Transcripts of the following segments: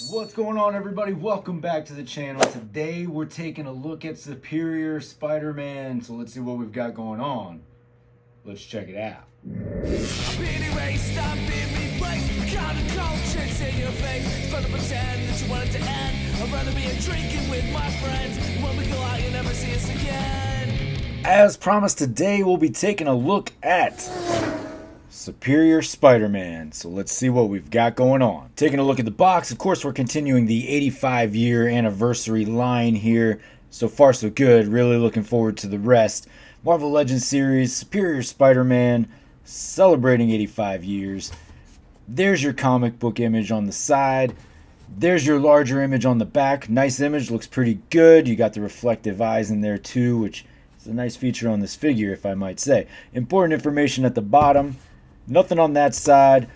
What's going on, everybody? Welcome back to the channel. Today we're taking a look at Superior Spider-Man. So let's see what we've got going on. Let's check it out. As promised, today we'll be taking a look at Superior Spider-Man. So let's see what we've got going on. Taking a look at the box, of course, we're continuing the 85-year anniversary line here. So far, so good. Really looking forward to the rest. Marvel Legends series, Superior Spider-Man, celebrating 85 years. There's your comic book image on the side. There's your larger image on the back. Nice image, looks pretty good. You got the reflective eyes in there too, which is a nice feature on this figure, if I might say. Important information at the bottom. Nothing on that side.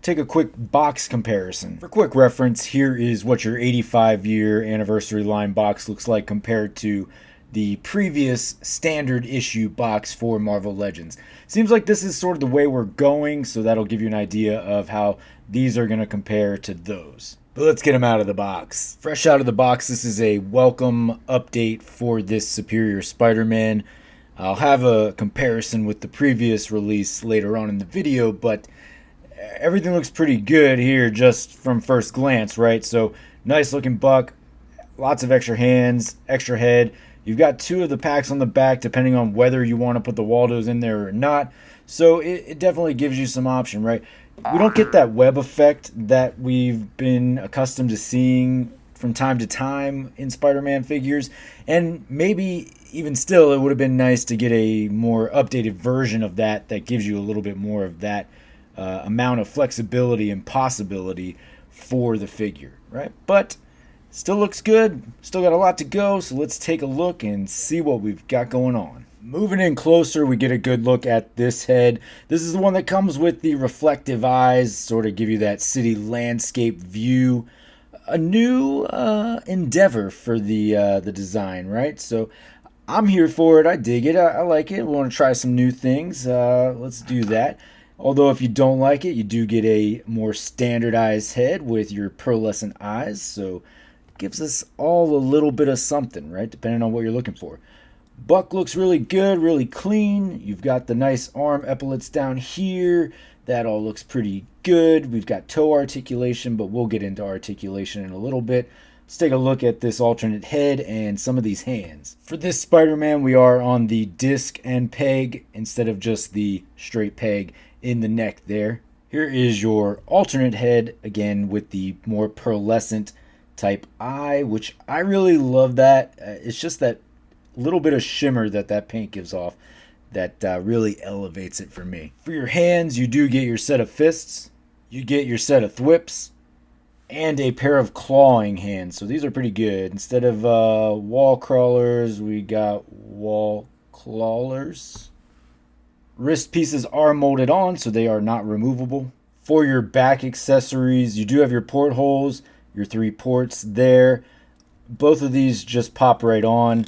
Take a quick box comparison. For quick reference, here is what your 85-year anniversary line box looks like compared to the previous standard issue box for Marvel Legends. Seems like this is sort of the way we're going, so that'll give you an idea of how these are going to compare to those. But let's get them out of the box. Fresh out of the box, this is a welcome update for this Superior Spider-Man. I'll have a comparison with the previous release later on in the video, but everything looks pretty good here just from first glance, right? So nice looking buck, lots of extra hands, extra head. You've got two of the packs on the back depending on whether you want to put the Waldos in there or not. So it definitely gives you some option, right? We don't get that web effect that we've been accustomed to seeing from time to time in Spider-Man figures, and maybe even still it would have been nice to get a more updated version of that gives you a little bit more of that amount of flexibility and possibility for the figure, right? But still looks good, still got a lot to go, so let's take a look and see what we've got going on. Moving in closer, we get a good look at this head. This is the one that comes with the reflective eyes, sort of give you that city landscape view. A new endeavor for the design, right? So I'm here for it. I dig it. I like it. We want to try some new things. Let's do that. Although if you don't like it, you do get a more standardized head with your pearlescent eyes. So it gives us all a little bit of something, right? Depending on what you're looking for. Buck looks really good, really clean. You've got the nice arm epaulets down here. That all looks pretty good. We've got toe articulation, but we'll get into articulation in a little bit. Let's take a look at this alternate head and some of these hands. For this Spider-Man, we are on the disc and peg instead of just the straight peg in the neck there. Here is your alternate head, again with the more pearlescent type eye, which I really love that. It's just that little bit of shimmer that paint gives off that really elevates it for me. For your hands, you do get your set of fists, you get your set of thwips, and a pair of clawing hands. So these are pretty good. Instead of wall crawlers, we got wall clawlers. Wrist pieces are molded on, so they are not removable. For your back accessories, you do have your portholes, your 3 ports there. Both of these just pop right on.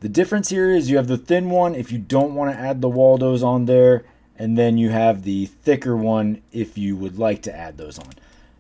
The difference here is you have the thin one if you don't want to add the Waldos on there, and then you have the thicker one if you would like to add those on.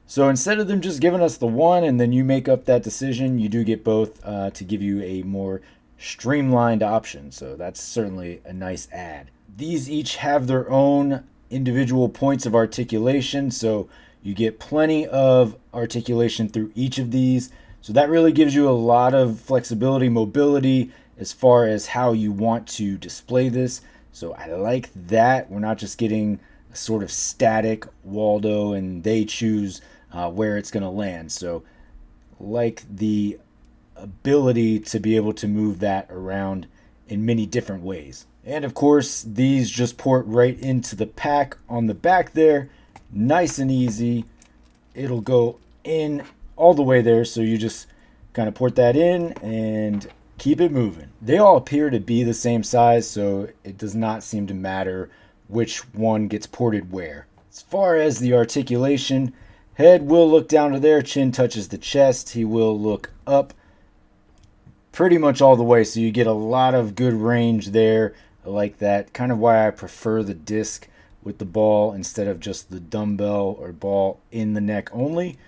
So instead of them just giving us the one and then you make up that decision, you do get both to give you a more streamlined option. So that's certainly a nice add. These each have their own individual points of articulation, so you get plenty of articulation through each of these. So that really gives you a lot of flexibility, mobility, as far as how you want to display this. So I like that. We're not just getting a sort of static Waldo and they choose where it's going to land. So like the ability to be able to move that around in many different ways. And of course, these just port right into the pack on the back there. Nice and easy. It'll go in all the way there. So you just kind of port that in and keep it moving. They all appear to be the same size, so it does not seem to matter which one gets ported where. As far as the articulation, head will look down to there, chin touches the chest, he will look up pretty much all the way, so you get a lot of good range there. I like that. Kind of why I prefer the disc with the ball instead of just the dumbbell or ball in the neck only.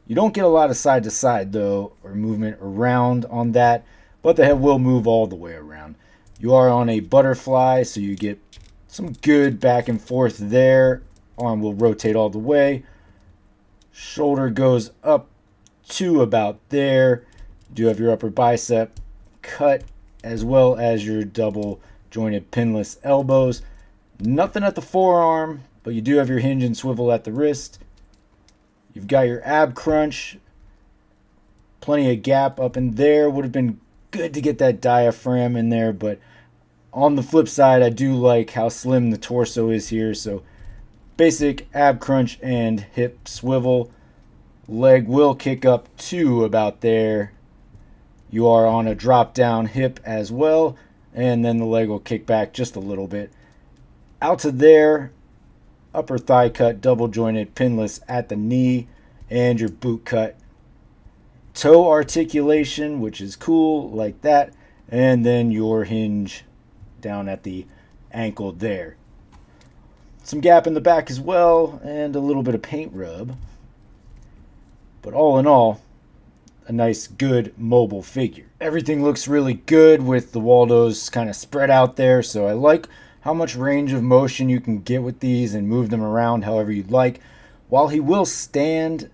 You don't get a lot of side to side though, or movement around on that, but the head will move all the way around. You are on a butterfly, so you get some good back and forth there. Arm will rotate all the way. Shoulder goes up to about there. You do have your upper bicep cut, as well as your double jointed pinless elbows. Nothing at the forearm, but you do have your hinge and swivel at the wrist. You've got your ab crunch. Plenty of gap up in there. Would have been good to get that diaphragm in there, but on the flip side, I do like how slim the torso is here. So basic ab crunch and hip swivel. Leg will kick up to about there. You are on a drop down hip as well, and then the leg will kick back just a little bit. Out to there, upper thigh cut, double jointed pinless at the knee, and your boot cut. Toe articulation, which is cool, like that, and then your hinge down at the ankle there. Some gap in the back as well, and a little bit of paint rub. But all in all, a nice, good, mobile figure. Everything looks really good with the Waldos kind of spread out there, so I like how much range of motion you can get with these and move them around however you'd like. While he will stand,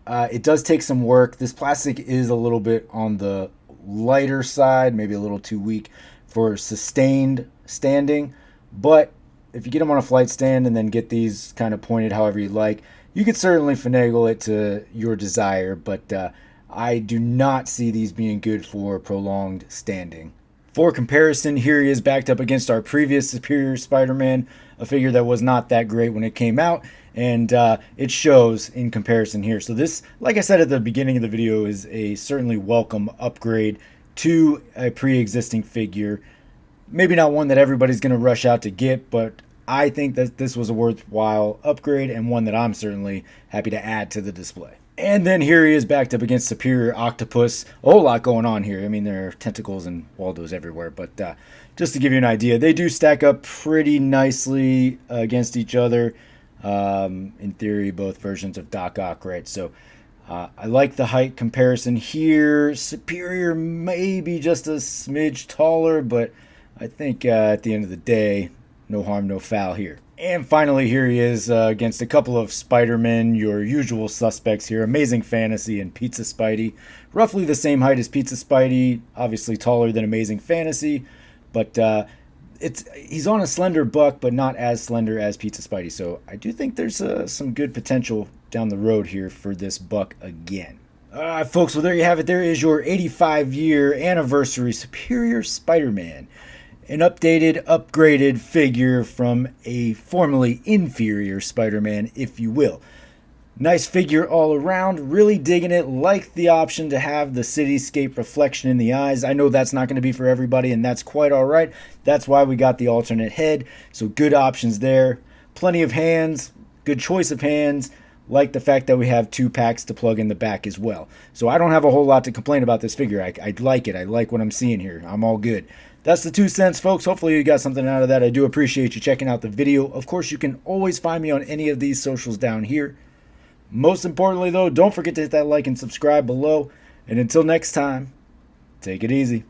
it does take some work. This plastic is a little bit on the lighter side, maybe a little too weak for sustained standing, but if you get them on a flight stand and then get these kind of pointed however you like, you could certainly finagle it to your desire, but I do not see these being good for prolonged standing. For comparison, here he is backed up against our previous Superior Spider-Man, a figure that was not that great when it came out, and it shows in comparison here. So this, like I said at the beginning of the video, is a certainly welcome upgrade to a pre-existing figure. Maybe not one that everybody's going to rush out to get, but I think that this was a worthwhile upgrade and one that I'm certainly happy to add to the display. And then here he is backed up against Superior Octopus. A whole lot going on here. I mean, there are tentacles and Waldos everywhere, but just to give you an idea, they do stack up pretty nicely against each other. In theory, both versions of Doc Ock, right? So I like the height comparison here. Superior maybe just a smidge taller, but I think at the end of the day, no harm, no foul here. And finally, here he is against a couple of Spider-Men, your usual suspects here. Amazing Fantasy and Pizza Spidey. Roughly the same height as Pizza Spidey, obviously taller than Amazing Fantasy. But he's on a slender buck, but not as slender as Pizza Spidey. So I do think there's some good potential down the road here for this buck again. All right, folks, well, there you have it. There is your 85-year anniversary Superior Spider-Man. An updated, upgraded figure from a formerly inferior Spider-Man, if you will. Nice figure all around, really digging it. Like the option to have the cityscape reflection in the eyes. I know that's not going to be for everybody, and that's quite all right. That's why we got the alternate head, so good options there. Plenty of hands, good choice of hands. Like the fact that we have 2 packs to plug in the back as well. So I don't have a whole lot to complain about this figure. I like it. I like what I'm seeing here. I'm all good. That's the 2 cents, folks. Hopefully you got something out of that. I do appreciate you checking out the video. Of course, you can always find me on any of these socials down here. Most importantly, though, don't forget to hit that like and subscribe below. And until next time, take it easy.